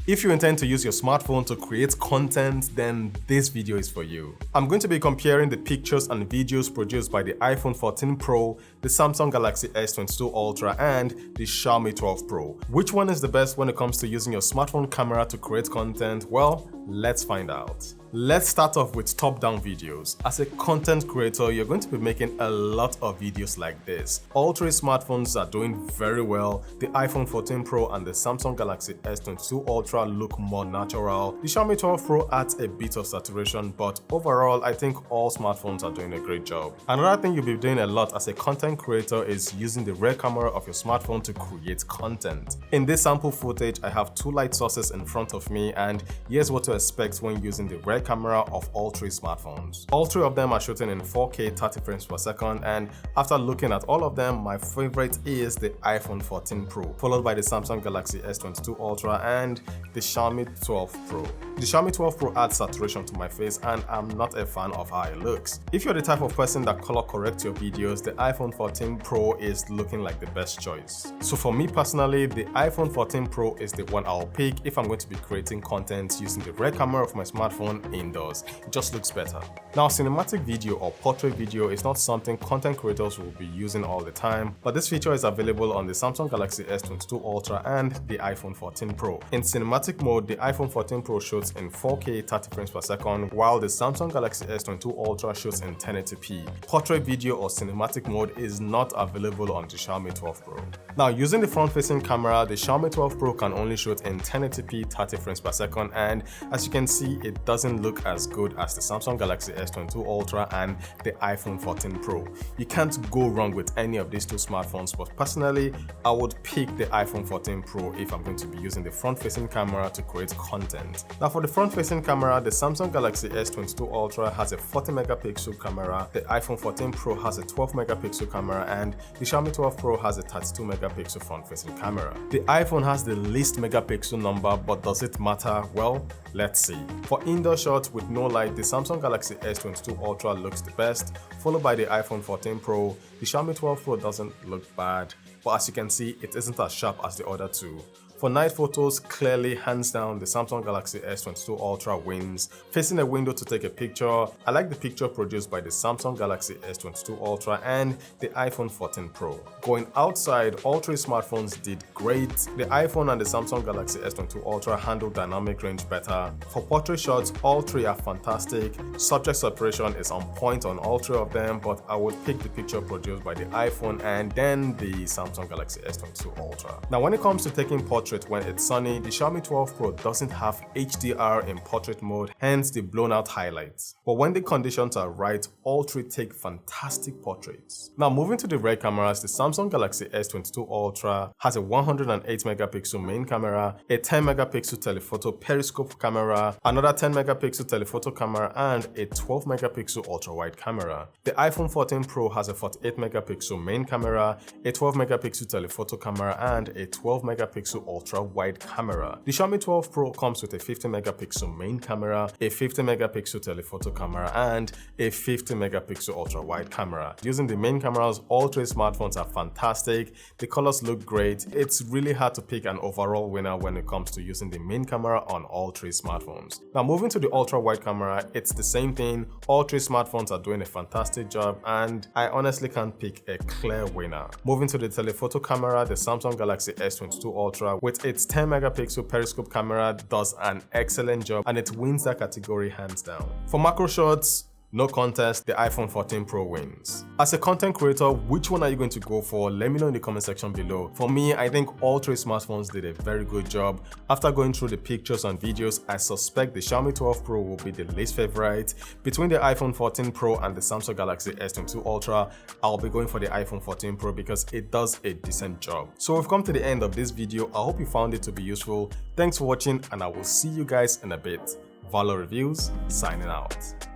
If you intend to use your smartphone to create content, then this video is for you. I'm going to be comparing the pictures and videos produced by the iPhone 14 Pro, the Samsung Galaxy S22 Ultra, and the Xiaomi 12 Pro. Which one is the best when it comes to using your smartphone camera to create content? Well, let's find out. Let's start off with top-down videos. As a content creator, you're going to be making a lot of videos like this. All three smartphones are doing very well. The iPhone 14 Pro and the Samsung Galaxy S22 Ultra look more natural. The Xiaomi 12 Pro adds a bit of saturation, but overall, I think all smartphones are doing a great job. Another thing you'll be doing a lot as a content creator is using the rear camera of your smartphone to create content. In this sample footage, I have two light sources in front of me, and here's what to expect when using the rear camera of all three smartphones. All three of them are shooting in 4K 30 frames per second, and after looking at all of them, my favorite is the iPhone 14 Pro, followed by the Samsung Galaxy S22 Ultra and the Xiaomi 12 Pro. The Xiaomi 12 Pro adds saturation to my face, and I'm not a fan of how it looks. If you're the type of person that color corrects your videos, the iPhone 14 Pro is looking like the best choice. So for me personally, the iPhone 14 Pro is the one I'll pick if I'm going to be creating content using the rear camera of my smartphone indoors. It just looks better. Now, cinematic video or portrait video is not something content creators will be using all the time, but this feature is available on the Samsung Galaxy S22 Ultra and the iPhone 14 Pro. In cinematic mode, the iPhone 14 Pro shoots in 4K 30 frames per second, while the Samsung Galaxy S22 Ultra shoots in 1080p. Portrait video or cinematic mode is not available on the Xiaomi 12 Pro. Now, using the front-facing camera, the Xiaomi 12 Pro can only shoot in 1080p 30 frames per second, and as you can see, it doesn't look as good as the Samsung Galaxy S22 Ultra and the iPhone 14 Pro. You can't go wrong with any of these two smartphones, but personally, I would pick the iPhone 14 Pro if I'm going to be using the front-facing camera to create content. Now, for the front-facing camera, the Samsung Galaxy S22 Ultra has a 40 megapixel camera, the iPhone 14 Pro has a 12 megapixel camera, and the Xiaomi 12 Pro has a 32 megapixel front-facing camera. The iPhone has the least megapixel number, but does it matter? Well, let's see. For indoor shots with no light, the Samsung Galaxy S22 Ultra looks the best, followed by the iPhone 14 Pro. The Xiaomi 12 Pro doesn't look bad, but as you can see, it isn't as sharp as the other two. For night photos, clearly, hands down, the Samsung Galaxy S22 Ultra wins. Facing a window to take a picture, I like the picture produced by the Samsung Galaxy S22 Ultra and the iPhone 14 Pro. Going outside, all three smartphones did great. The iPhone and the Samsung Galaxy S22 Ultra handle dynamic range better. For portrait shots, all three are fantastic. Subject separation is on point on all three of them, but I would pick the picture produced by the iPhone and then the Samsung Galaxy S22 Ultra. Now, when it comes to taking portraits when it's sunny, the Xiaomi 12 Pro doesn't have HDR in portrait mode, hence the blown out highlights. But when the conditions are right, all three take fantastic portraits. Now, moving to the rear cameras, the Samsung Galaxy S22 Ultra has a 108 megapixel main camera, a 10 megapixel telephoto periscope camera, another 10 megapixel telephoto camera, and a 12 megapixel ultra wide camera. The iPhone 14 Pro has a 48 megapixel main camera, a 12 megapixel telephoto camera, and a 12 megapixel ultra wide camera. The Xiaomi 12 Pro comes with a 50 megapixel main camera, a 50 megapixel telephoto camera, and a 50 megapixel ultra wide camera. Using the main cameras, all three smartphones are fantastic. The colors look great. It's really hard to pick an overall winner when it comes to using the main camera on all three smartphones. Now, moving to the ultra wide camera, it's the same thing. All three smartphones are doing a fantastic job, and I honestly can't pick a clear winner. Moving to the telephoto camera, the Samsung Galaxy S22 Ultra with its 10 megapixel periscope camera does an excellent job, and it wins that category hands down. For macro shots, no contest, the iPhone 14 Pro wins. As a content creator, which one are you going to go for? Let me know in the comment section below. For me, I think all three smartphones did a very good job. After going through the pictures and videos, I suspect the Xiaomi 12 Pro will be the least favorite. Between the iPhone 14 Pro and the Samsung Galaxy S22 Ultra, I'll be going for the iPhone 14 Pro because it does a decent job. So we've come to the end of this video. I hope you found it to be useful. Thanks for watching, and I will see you guys in a bit. Valor Reviews, signing out.